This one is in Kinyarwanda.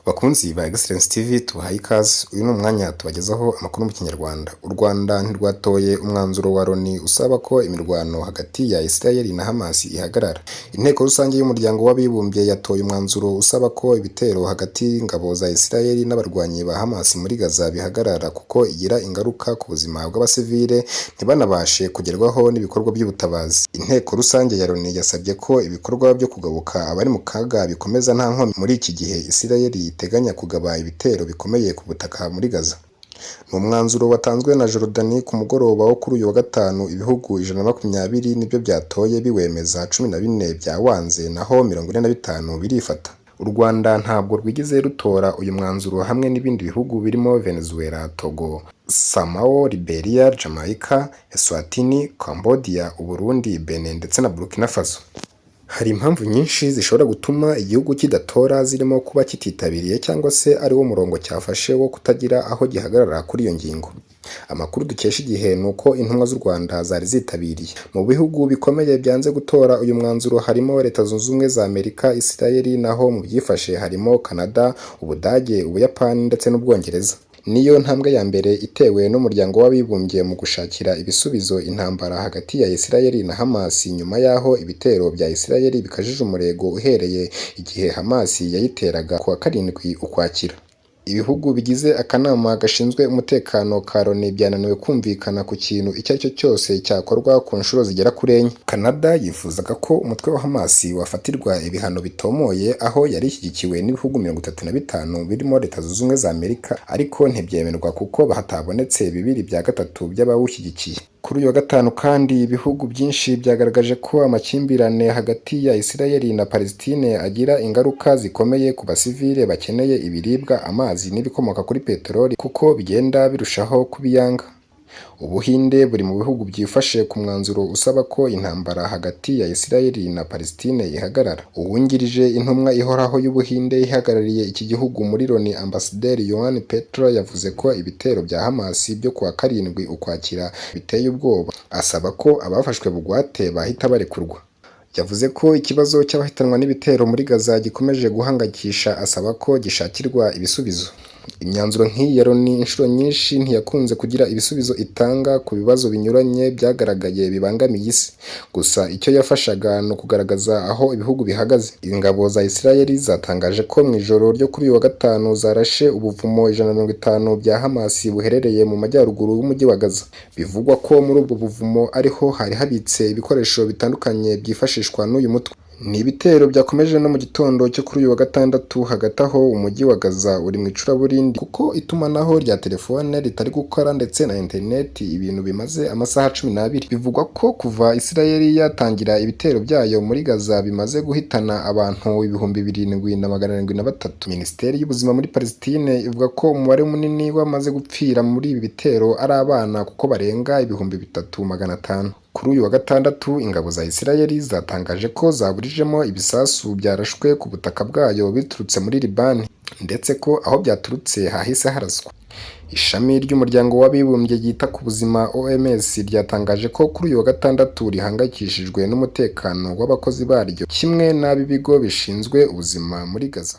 Bakunzi ba Excellence TV tubahaye ikaze. Uyu ni umwanya tubagezaho amakuru mu Kinyarwanda. U Rwanda ntirwatoye umwanzuro wa Loni usaba ko imirwano hagati ya Israel na Hamas ihagarara. Inteko rusange y'umuryango w'abibumbye yatoye umwanzuro usaba ko ibitero hagati y'ingabo za Israel n'abarwanyi ba Hamas muri Gaza bihagarara kuko igira ingaruka ku buzima bw'abasivile ntibanabashe kugerwaho n'ibikorwa by'ubutabazi. Inteko rusange ya Loni yasabye ko ibikorwa byo kugabuka abari mu kaga bikomeza nta nkomyi muri iki gihe Israel iteganya kugaba ibitero bikomeye ku butaka muri Gaza. Ni umwanzuro watanzwe na Jordan ku mugoroba wo kuri uyu wa gatanu. Ibihugu 120 nibyo byatoye biwemeza, 14 byawanze naho 45 birifata. U Rwanda ntabwo rwigeze rutora uyu mwanzuro hamwe n'ibindi bihugu birimo Venezuela, Togo, Samao, Liberia, Jamaica, Eswatini, Cambodia, Uburundi, Benin ndetse na Burkina Faso. Hari impamvu nyinshi zishobora gutuma igihugu kidatora, zirimo kuba kititabiriye cyangwa se ari wo murongo cyafashe wo kutagira aho gihagarara kuri iyo ngingo. Amakuru dukesha igihe ni uko intumwa z'u Rwanda zari zitabiriye. Mu bihugu bikomeye byanze gutora uyu mwanzuro harimo Leta Zunze Ubumwe za Amerika, Israel, naho mu byifashe harimo Canada, Ubudage, Ubuyapani ndetse n'Ubwongereza. Niyo ntambwe ya mbere itewe n'umuryango w'abibumbye mu gushakira ibisubizo intambara hagati ya Israel na Hamas, nyuma yaho ibitero bya Israel bikajije umurego uhereye igihe Hamas yayiteraga ku wa 7 Ukwakira. Ibihugu bigize akanama gashinzwe umutekano ka Loni byananiwe kumvikana ku kintu icyo ari cyo cyose cyakorwa ku nshuro zigera kuri enye. Canada yifuzaga ko umutwe wa Hamas wafatirwa ibihano bitomoye, aho yari ishyigikiwe n'ibihugu 35 birimo Leta Zunze Ubumwe za Amerika, ariko ntibyemerwa kuko hatabonetse 2/3 by'abawushyigikiye. Kuri uyu wa gatanu kandi ibihugu byinshi byagaragaje ko amakimbirane hagati ya Israel na Palestine agira ingaruka zikomeye ku basivile bakeneye ibiribwa, amazi n'ibikomoka kuri peteroli kuko bigenda birushaho kubiyanga. Ubuhinde buri mu bihugu byifashe ku mwanzuro usaba ko intambara hagati ya Israel na Palestine ihagarara. Uwungirije intumwa ihoraho y'Ubuhinde ihagarariye iki gihugu muri Loni, Ambasaderi Yohan Petro, yavuze ko ibitero bya Hamas byo ku wa 7 Ukwakira biteye ubwoba, asaba ko abafashwe bugwate bahita barekurwa. Yavuze ko ikibazo cy'abahitanwa n'ibitero muri Gaza gikomeje guhangayikisha, asaba ko gishakirwa ibisubizo. Imyanzuro nk'iyi ya Loni inshuro nyinshi ntiyakunze kugira ibisubizo itanga ku bibazo binyuranye byagaragaye bibangamiye isi. Gusa icyo yafashaga ni ukugaragaza aho ibihugu bihagaze. Ingabo za Israel zatangaje ko mu ijoro ryo kuri uyu wa gatanu zarashe ubuvumo 150 bya Hamas buherereye mu majyaruguru y'umujyi wa Gaza. Bivugwa ko muri ubwo buvumo ariho hari habitse ibikoresho bitandukanye byifashishwa n'uyu mutwe. Ni ibitero byakomeje no mu gitondo cyo kuri uyu wa gatandatu. Hagati aho umujyi wa Gaza uri mu icuraburindi kuko itumanaho rya telefone ritari gukora ndetse na interineti, ibintu bimaze amasaha 12. Bivugwa ko kuva Israel yatangira ibitero byayo muri Gaza bimaze guhitana abantu 7,703. Minisiteri y'ubuzima muri Palestine ivuga ko umubare munini wamaze gupfira muri ibi bitero ari abana kuko barenga 3,500. Kuri uyu wa gatandatu ingabo za Israel zatangaje ko zaburijemo ibisasu byarashwe ku butaka bwayo biturutse muri Libani, ndetse ko aho byaturutse hahise haraswa. Ishami ry'umuryango w'abibumbye ryita ku buzima OMS ryatangaje ko kuri uyu wa gatandatu rihangayikishijwe n'umutekano w'abakozi baryo kimwe n'ab'ibigo bishinzwe ubuzima muri Gaza.